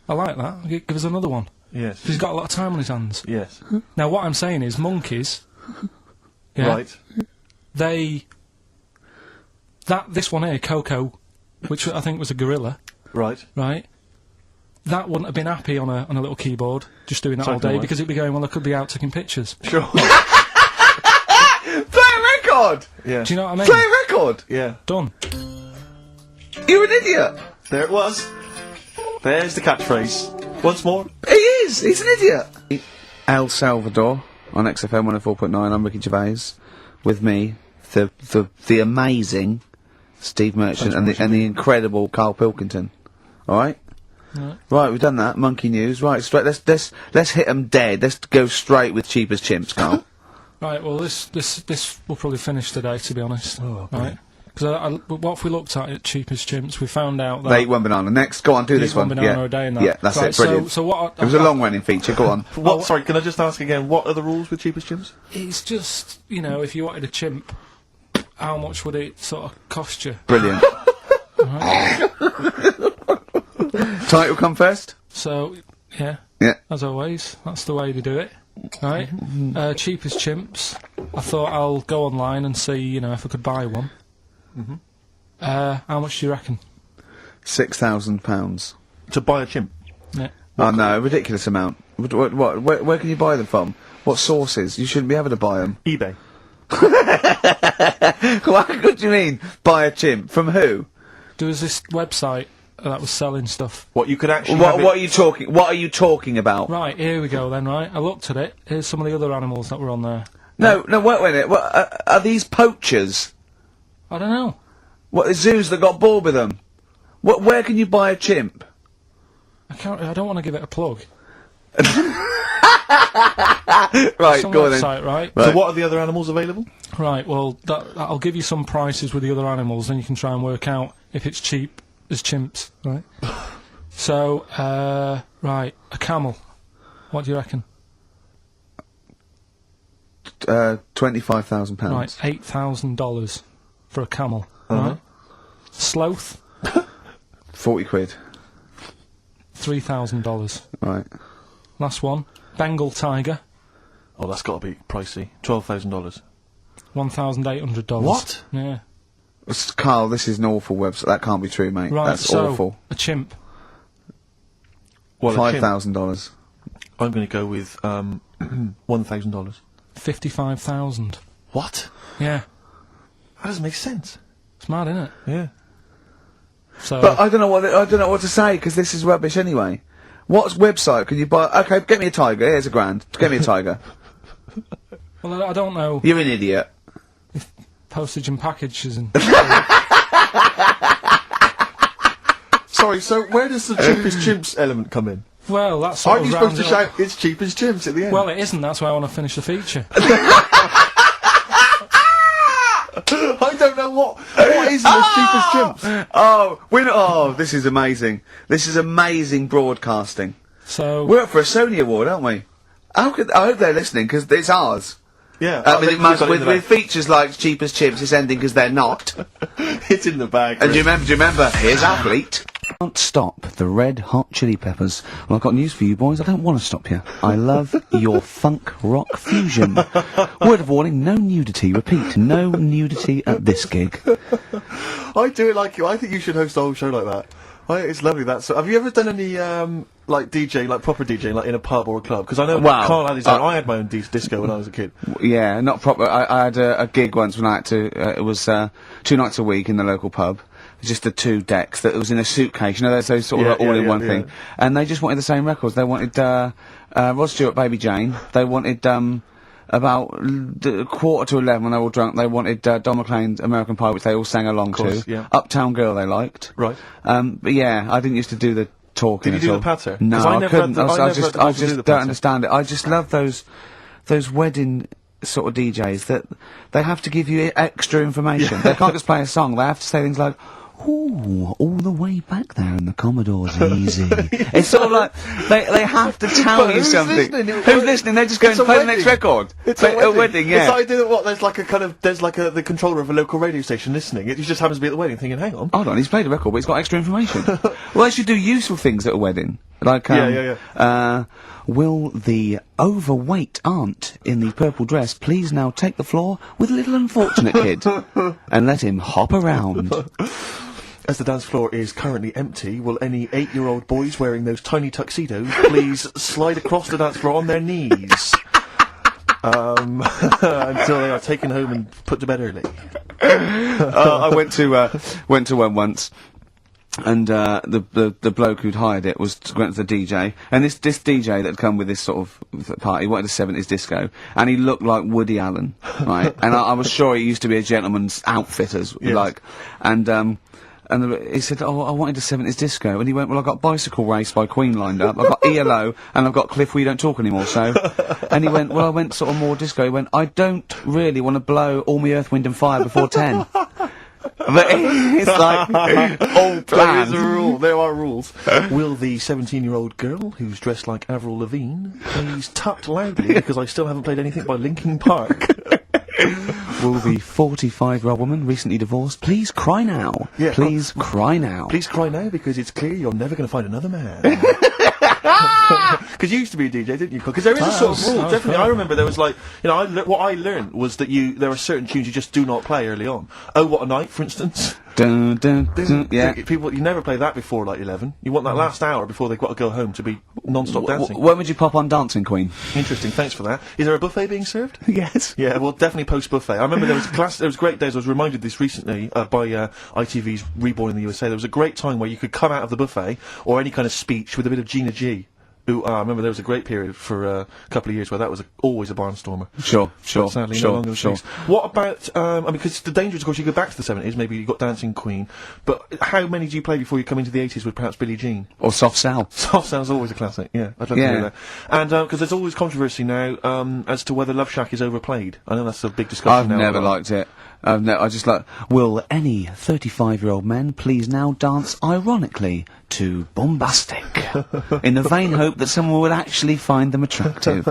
I like that. Give us another one. Yes. He's got a lot of time on his hands. Yes. Now, what I'm saying is, monkeys... Yeah, Right. This one here, Coco, which I think was a gorilla, Right. right? That wouldn't have been happy on a little keyboard, just doing that all Typing day, away. because it'd be going, well, I could be out taking pictures. Sure. Play a record! Yeah. Do you know what I mean? Play a record! Yeah. Done. You're an idiot! There it was. There's the catchphrase. Once more. He is! He's an idiot! El Salvador on XFM 104.9. I'm Ricky Gervais. With me, the amazing Steve Merchant and the incredible Karl Pilkington. Alright? Right, we've done that. Monkey news. Right, straight. Let's hit them dead. Let's go straight with cheap as chimps, Karl. Right, well, this will probably finish today, to be honest. Oh, right? Because what if we looked at Cheap as Chimps, we found out that... They eat one banana. Next, go on, do this one. banana a day and that. Yeah, that's Right, it. Brilliant. So what... It was a long-running feature. Go on. What? Sorry, can I just ask again? What are the rules with cheapest gyms? It's just, you know, if you wanted a chimp, how much would it sort of cost you? Brilliant. Title come first? So, yeah, Yeah. as always, that's the way to do it. Right? Cheap as Chimps. I thought I'll go online and see, you know, if I could buy one. How much do you reckon? £6,000. To buy a chimp. Yeah. Oh no, a ridiculous amount. Where can you buy them from? What sources? You shouldn't be able to buy them. eBay. What do you mean? Buy a chimp? From who? There was this website that was selling stuff. What you could actually. What are you talking? What are you talking about? Right, here we go then, right? I looked at it. Here's some of the other animals that were on there. No, wait a minute. Are these poachers? I don't know. What, the zoos that got bored with them? Where can you buy a chimp? I don't want to give it a plug. Right, Some go on then. website, right? So what are the other animals available? Right, well, I'll give you some prices with the other animals, then you can try and work out if it's cheap as chimps, right? So, right, a camel. What do you reckon? £25,000. Right, $8,000 for a camel, right? Sloth, 40 quid. $3,000. Right. Last one, Bengal tiger, Oh, that's got to be pricey. $12,000. $1,800. What? Yeah. Karl, this is an awful website. That can't be true, mate. Right, That's so awful. a chimp, Well, a chimp, $5,000. I'm going to go with $1,000. 55,000. What? Yeah, That doesn't make sense. it's mad, isn't it? Yeah. So, But I don't know what to say because this is rubbish anyway. What website can you buy? Okay, get me a tiger. Here's £1,000. Get me a tiger. well, I don't know. You're an idiot. Postage and packages and... Sorry, so where does the cheapest chimps element come in? Well, that's sort Aren't of you supposed to rounds it up. shout, it's cheapest chimps at the end? Well, it isn't. That's why I want to finish the feature. I don't know what is the cheapest chimps? Oh, this is amazing. This is amazing broadcasting. So, We're up for a Sony Award, aren't we? I hope they're listening because it's ours. Yeah. I mean, they- it must, you've got it in the with features like Cheap as Chips, it's ending because they're not. bag. It's in the bag. And Rick. do you remember? Here's Athlete. Can't stop the Red Hot Chili Peppers. Well, I've got news for you boys. I don't want to stop you. I love your funk rock fusion. Word of warning: no nudity. Repeat: no nudity at this gig. I do it like you. I think you should host a whole show like that. It's lovely. Have you ever done any like DJ, like proper DJ, like in a pub or a club? Because I know Wow. Karl had his own. I had my own disco when I was a kid. Yeah, not proper. I had a gig once when I had to. It was 2 nights a week in the local pub. Just the 2 decks that was in a suitcase. You know, those sort of Yeah, all-in-one yeah. thing. And they just wanted the same records. They wanted Rod Stewart, Baby Jane. They wanted about 11:15 when they were all drunk. They wanted Don McLean's American Pie, which they all sang along course, to. yeah. Uptown Girl they liked. Right. But yeah, I didn't used to do the talking. Did you at do all. the patter? No, 'Cause I never couldn't. had the- I never had the I balls to do just the don't patter. understand it. I just love those wedding sort of DJs that they have to give you extra information. They can't just play a song. They have to say things like, Ooh, all the way back there in the Commodore's easy. It's sort of like, they have to tell you something. Who's listening? They're just going to play the next record. It's a wedding, yeah. It's like, there's like the controller of a local radio station listening. It just happens to be at the wedding thinking, hang on. Hold on, he's played a record, but he's got extra information. Well, they should do useful things at a wedding. Like, will the overweight aunt in the purple dress please now take the floor with little unfortunate kid and let him hop around? As the dance floor is currently empty, will any 8-year-old boys wearing those tiny tuxedos please slide across the dance floor on their knees until they are taken home and put to bed early? I went to one once. And the bloke who'd hired it went to the DJ, and this DJ that had come with this sort of party wanted a 70s disco, and he looked like Woody Allen, right? And I was sure he used to be a gentleman's outfitters, like, and he said, "Oh, I wanted a 70s disco," and he went, "Well, I've got Bicycle Race by Queen lined up, I've got ELO, and I've got Cliff We Don't Talk Anymore." So, and he went, "Well, I went sort of more disco." He went, "I don't really want to blow all my Earth, Wind and Fire before 10." But it's like all planned. There is a rule. There are rules. Will the 17-year-old girl who's dressed like Avril Lavigne please tut loudly because I still haven't played anything by Linkin Park? Will the 45-year-old woman recently divorced please cry now? Yeah, please cry now. Please cry now because it's clear you're never going to find another man. Because you used to be a DJ, didn't you? Because there is a sort of rule. Definitely, I remember there was like, you know, what I learned was that there are certain tunes you just do not play early on. Oh, What a Night, for instance. Dun, dun, dun, yeah. People, you never play that before like 11. You want that last hour before they've got to go home to be non-stop dancing. When would you pop on Dancing Queen? Interesting, thanks for that. Is there a buffet being served? Yes. Yeah, well, definitely post-buffet. I remember there was great days. I was reminded this recently by ITV's Reborn in the USA. There was a great time where you could come out of the buffet or any kind of speech with a bit of Gina G. Who, I remember there was a great period for a couple of years where that was always a barnstormer. Sure. But sadly, no longer the case. What about, I mean, because the danger is, of course, you go back to the 70s, maybe you got Dancing Queen, but how many do you play before you come into the 80s with perhaps Billie Jean? Or Soft Cell. Soft Cell's always a classic, yeah. I'd love to hear that. And, because there's always controversy now, as to whether Love Shack is overplayed. I know that's a big discussion now. I've never liked it. I just like, will any 35-year-old men please now dance ironically to Bombastic, in the vain hope that someone would actually find them attractive?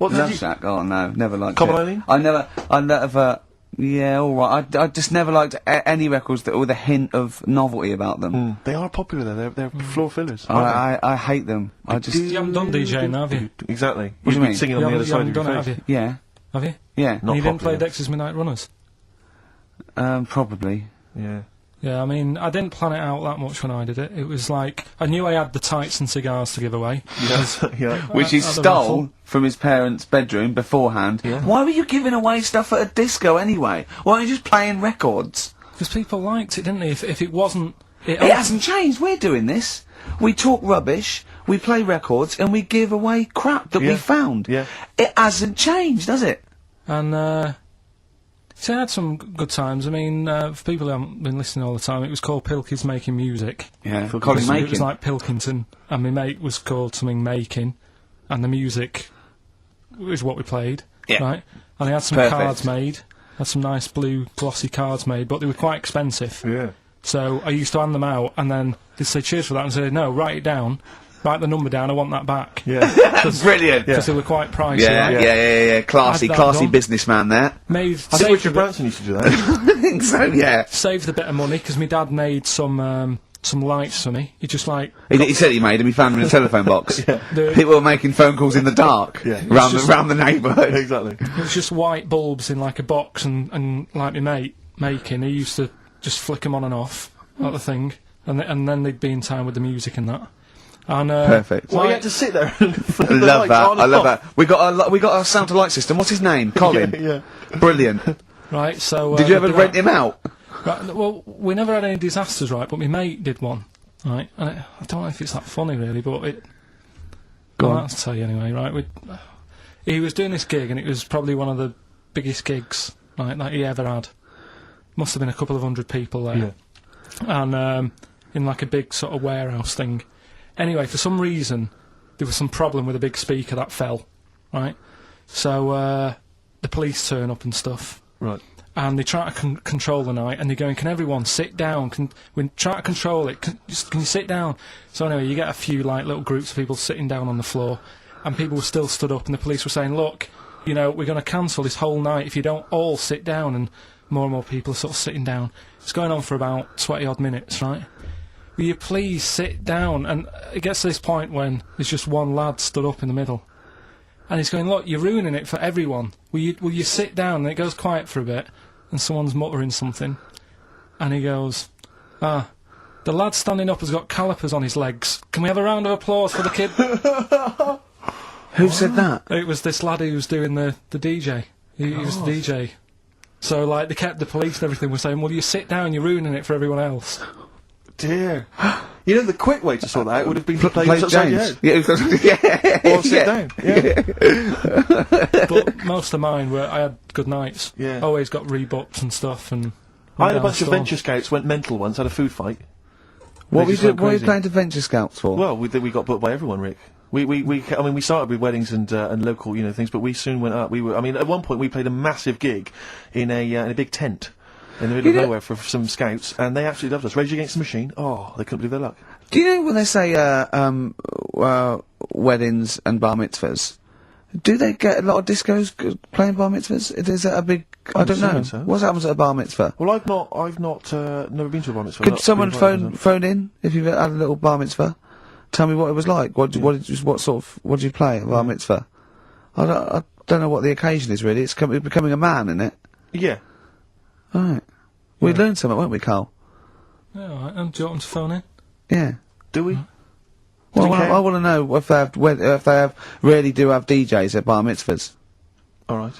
Love Shack, oh no, never liked Come it. on, Eileen? I never, yeah, alright, I just never liked any records that with a hint of novelty about them. They are popular though, they're floor fillers. I hate them. You haven't done DJing, have you? Exactly. What do you mean? Singing on the other side of your face. Have you? Yeah. Have you? Yeah. Not you didn't popular. play Dexter's Midnight Runners? Probably. Yeah. Yeah, I mean, I didn't plan it out that much when I did it. It was like, I knew I had the tights and cigars to give away. Yeah. Which he at the stole raffle. from his parents' bedroom beforehand. Yeah. Why were you giving away stuff at a disco anyway? Why weren't you just playing records? Because people liked it, didn't they? If it wasn't... It hasn't changed. We're doing this. We talk rubbish, we play records, and we give away crap that we found. Yeah. It hasn't changed, does it? And, so I had some good times. I mean, for people who haven't been listening all the time, it was called Pilkington Making Music. Yeah, It was like Pilkington, and my mate was called something Making, and the music was what we played, right? And I had some cards made, had some nice blue glossy cards made, but they were quite expensive. Yeah. So I used to hand them out, and then they'd say cheers for that, and say, no, write it down. Write the number down, I want that back. Yeah. Brilliant. Because they were quite pricey. Yeah. Classy businessman there. Made, I think Richard Branson used to do that. I think so, yeah. Saved a bit of money, because my dad made some lights for me. He just like... He said he made them, he found them in a telephone box. People were making phone calls in the dark. Round the neighbourhood. Exactly. It was just white bulbs in like a box, and like my mate making, he used to just flick them on and off, like the thing, and then they'd be in time with the music and that. And, perfect. Well, you had to sit there and flip the love lights that. on I and love off. that. We got our sound to light system. What's his name? Colin. Yeah. Brilliant. Right, so... Did you ever rent him out? Right, well, we never had any disasters, right, but my mate did one, right, and I don't know if it's that funny, really, but it... Go on. I'll tell you anyway, right, he was doing this gig, and it was probably one of the biggest gigs, right, that he ever had. Must have been a couple of 100 people there. Yeah. And, in like a big sort of warehouse thing. Anyway, for some reason, there was some problem with a big speaker that fell, right? So, the police turn up and stuff. Right. and they try to control the night, and they're going, can everyone sit down? We try to control it. Can you sit down? So anyway, you get a few like little groups of people sitting down on the floor, and people were still stood up, and the police were saying, look, you know, we're going to cancel this whole night if you don't all sit down, and more people are sort of sitting down. It's going on for about 20-odd minutes, right? Will you please sit down? And it gets to this point when there's just one lad stood up in the middle. And he's going, look, you're ruining it for everyone. Will you sit down? And it goes quiet for a bit, and someone's muttering something. And he goes, the lad standing up has got calipers on his legs. Can we have a round of applause for the kid? Who said that? It was this lad who was doing the DJ. He was the DJ. So, like, they kept the police and everything were saying, well, you sit down, you're ruining it for everyone else. Dear. You know, the quick way to sort that out would have been to play upside your head. Yeah, or sit down. Yeah. But most of mine I had good nights. Yeah. Always got rebooked and stuff. And I had a bunch of Venture Scouts went mental once, had a food fight. What were you playing to Venture Scouts for? Well, we got booked by everyone, Rick. We started with weddings and local, you know, things, but we soon went up. At one point we played a massive gig in a big tent in the middle of nowhere for some scouts, and they absolutely loved us. Rage Against the Machine. Oh, they couldn't believe their luck. Do you know when they say weddings and bar mitzvahs? Do they get a lot of discos playing bar mitzvahs? Is that a big? I don't know. So. What happens at a bar mitzvah? Well, I've not never been to a bar mitzvah. Could someone phone in if you've had a little bar mitzvah? Tell me what it was like. What did you play at bar mitzvah? I don't know what the occasion is really. It's becoming a man, isn't it? Yeah. All right. We'd learn something, won't we, Karl? Yeah, all right. Do you want them to phone in? Yeah. Do we? Well, I want to know if they really do have DJs at bar mitzvahs. All right.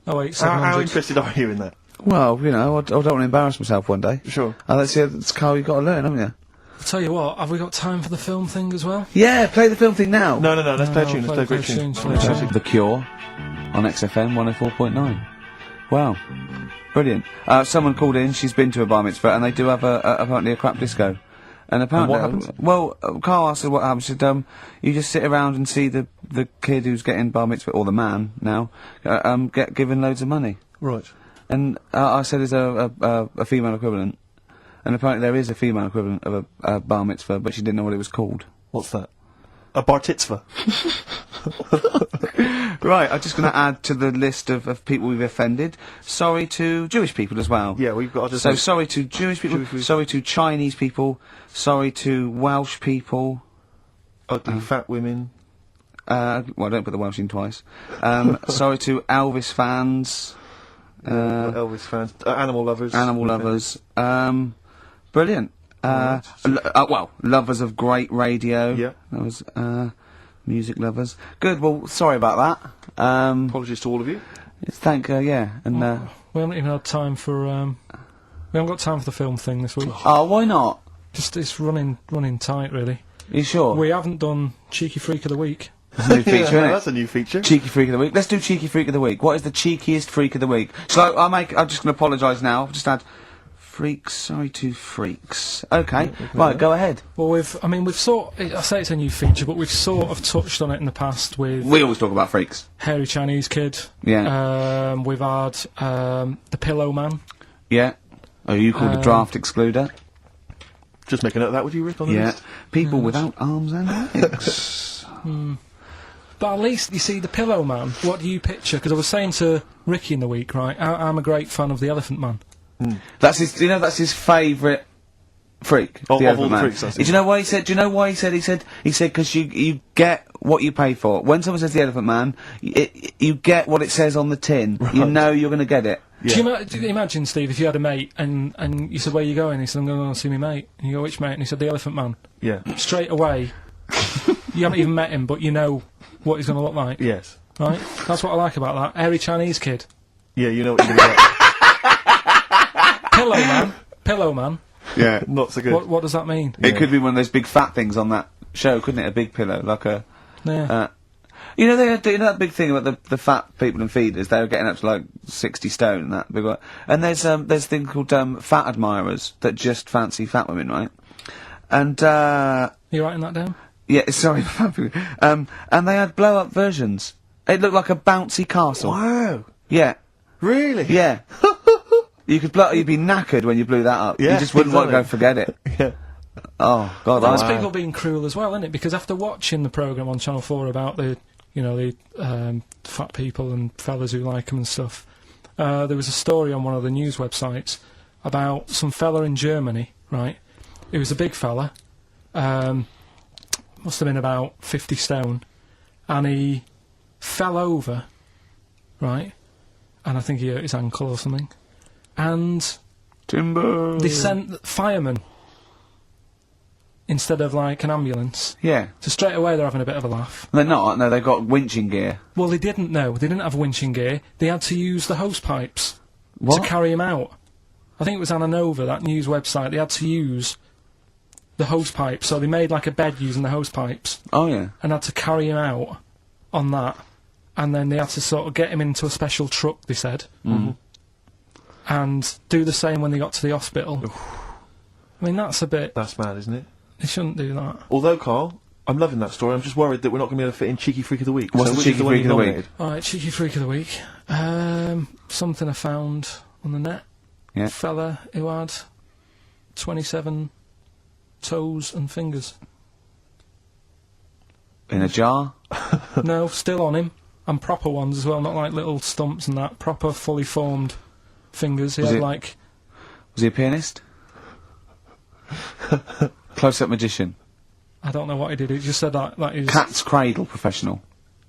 Oh wait, how interested are you in that? Well, you know, I don't want to embarrass myself one day. Sure. Let's see, it's Karl, you've got to learn, haven't you? I'll tell you what, have we got time for the film thing as well? Yeah, play the film thing now. No, let's play a tune, let's play a great tune. The Cure on XFM 104.9. Wow. Brilliant. Someone called in, she's been to a bar mitzvah, and they do have apparently a crap disco. And apparently, what happens? Well, Karl asked her what happens. She said, you just sit around and see the kid who's getting bar mitzvah, or the man now, get given loads of money. Right. And I said, is there a female equivalent? And apparently there is a female equivalent of a bar mitzvah, but she didn't know what it was called. What's that? A bar titzvah. Right, I'm just going to add to the list of people we've offended. Sorry to Jewish people as well. Yeah, we've got to... So sorry to Jewish people, sorry to Chinese people, to Welsh people. Ugly fat women. Well, don't put the Welsh in twice. Sorry to Elvis fans. Elvis fans. Animal lovers. Animal lovers. Brilliant. Well, lovers of great radio. Yeah. That was, music lovers. Good, well, sorry about that. Apologies to all of you. Yeah, and, we haven't even had time for, we haven't got time for the film thing this week. Oh, why not? Just, it's running tight, really. Are you sure? We haven't done Cheeky Freak of the Week. That's a new feature, isn't it? That's a new feature. Cheeky Freak of the Week. Let's do Cheeky Freak of the Week. What is the cheekiest Freak of the Week? So I'm just going to apologise now. I've just had freaks. Sorry to freaks. Okay, right, go ahead. Well, I say it's a new feature, but we've sort of touched on it in the past with... We always talk about freaks. Hairy Chinese Kid. Yeah. We've had, the Pillow Man. Yeah. Oh, you called a draft excluder. Just make a note of that, would you, Rick, on the list? People without arms and legs. But at least, you see, the Pillow Man, what do you picture? Because I was saying to Ricky in the week, right, I'm a great fan of the Elephant Man. That's his favourite freak. Of the all the man. freaks, that's Do you know why he said? Do you know why he said? He said because you get what you pay for. When someone says the Elephant Man, you get what it says on the tin. Right. You know you're going to get it. Yeah. Do you imagine, Steve, if you had a mate and you said, where are you going? He said, I'm going to go and see my mate. And you go, which mate? And he said, the Elephant Man. Yeah. Straight away, you haven't even met him, but you know what he's going to look like. Yes. Right? That's what I like about that. Hairy Chinese Kid. Yeah, you know what you're going to get. Pillow Man. Yeah. Not so good. What does that mean? It could be one of those big fat things on that show, couldn't it? A big pillow, like a... Yeah. You know, that big thing about the fat people and feeders, they were getting up to like 60 stone and that big one. And there's a thing called, fat admirers that just fancy fat women, right? And, You writing that down? Yeah, sorry. And they had blow-up versions. It looked like a bouncy castle. Wow. Yeah. Really? Yeah. You could blow. You'd be knackered when you blew that up. Yeah, you just wouldn't want to go exactly. and forget it. Yeah. Oh God, That's I people being cruel as well, isn't it? Because after watching the programme on Channel 4 about the fat people and fellas who like them and stuff, there was a story on one of the news websites about some fella in Germany, right? He was a big fella, must have been about 50 stone, and he fell over, right? And I think he hurt his ankle or something. And Timber. they sent firemen instead of like an ambulance. Yeah. So straight away they're having a bit of a laugh. They're not. No, they've got winching gear. Well, they didn't know. They didn't have winching gear. They had to use the hose pipes What? to carry him out. I think it was Anna Nova, that news website. They had to use the hose pipes, so they made like a bed using the hose pipes Oh yeah. and had to carry him out on that. And then they had to sort of get him into a special truck, they said, and do the same when they got to the hospital. I mean, that's a bit... That's mad, isn't it? They shouldn't do that. Although, Carl, I'm loving that story. I'm just worried that we're not going to be able to fit in Cheeky Freak of the Week. What's So the which Cheeky is one Freak you've of the week? nominated? Alright, Cheeky Freak of the Week. Something I found on the net. Yeah. Fella who had 27 toes and fingers. In a jar. No, still on him. And proper ones as well, not like little stumps and that. Proper, fully formed fingers. He Was had it- like... Was he a pianist? Close-up magician. I don't know what he did. He just said that he was... Cat's cradle professional.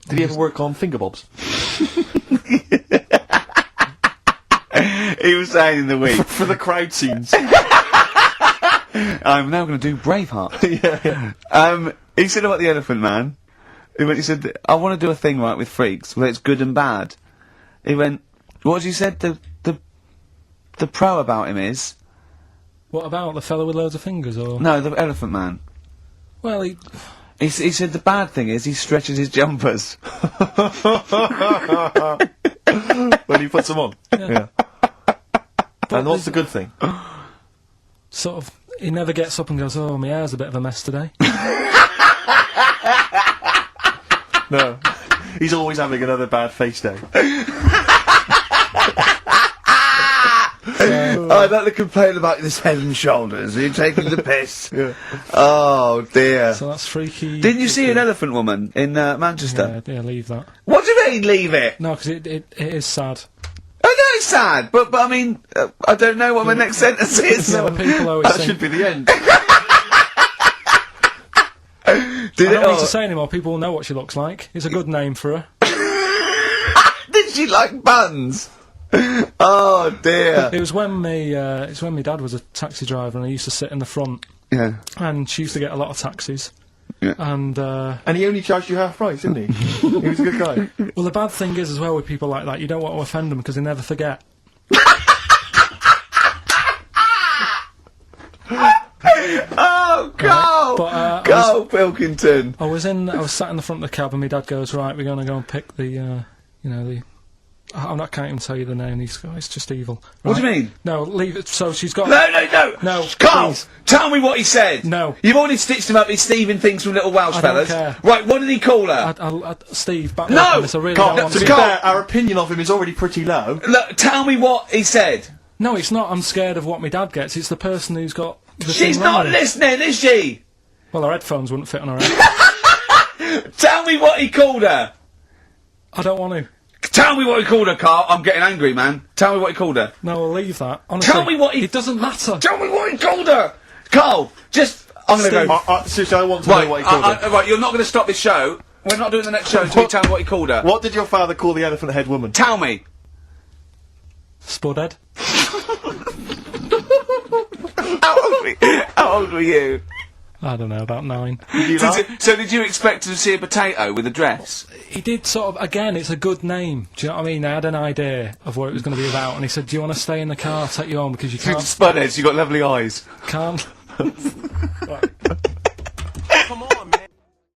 Did he ever work on fingerbobs? He was saying in the week, For the crowd scenes. I'm now going to do Braveheart. He said about the Elephant Man. He said, I want to do a thing right with freaks where it's good and bad. He went, what you said? The pro about him is What about the fellow with loads of fingers, or...? no, the Elephant Man. Well, he... He said the bad thing is he stretches his jumpers. When he puts them on. Yeah. And what's the good thing? Sort of... He never gets up and goes, oh, my hair's a bit of a mess today. No. He's always having another bad face day. I'd like to complain about this head and shoulders. Are you taking the piss? Yeah. Oh dear. So that's freaky... Didn't you see an elephant woman in Manchester? Yeah, leave that. What do you mean, leave it? No, because it is sad. I know it's sad, but I mean, I don't know what my next sentence is. No, people always That think... should be the end. Did I it? don't need Oh, to say anymore, people will know what she looks like. It's a good name for her. did she like buns? Oh dear. It was when my dad was a taxi driver and I used to sit in the front, Yeah. and she used to get a lot of taxis. Yeah. And, And he only charged you half price, didn't he? He was a good guy. well, the bad thing is as well with people like that, you don't want to offend them because they never forget. Oh, go! But, Go, Pilkington! I was sat in the front of the cab and my dad goes, right, we're going to go and pick the I can't even tell you the name, these guys, it's just evil. Right? What do you mean? No, leave it, so she's got... No! No, Karl! please. Tell me what he said! No. You've already stitched him up with Stephen things from Little Welsh I don't fellas. care. Right, what did he call her? Steve, back No! up on this, I really Karl, don't want To be to... Karl- fair, our opinion of him is already pretty low. Look, tell me what he said. No, it's not, I'm scared of what my dad gets, it's the person who's got... the She's thing wrong not with it. listening, is she? Well, her headphones wouldn't fit on her head. Tell me what he called her. I don't want to. Tell me what he called her, Karl. I'm getting angry, man. Tell me what he called her. No, I'll leave that. Honestly, Tell me what he... It doesn't matter. Tell me what he called her! Karl, just... I'm gonna Steve. go... Seriously, I want to know what he called her. Right, you're not gonna stop this show. We're not doing the next show until you tell me what he called her. What did your father call the elephant head woman? Tell me. Spudhead. How old were you? I don't know, about 9. Did you laugh? So did you expect to see a potato with a dress? He did sort of, again, it's a good name. Do you know what I mean? I had an idea of what it was going to be about, and he said, do you want to stay in the car? I'll take you home because you can't... Spudheads, you got lovely eyes. Can't. Come on, man.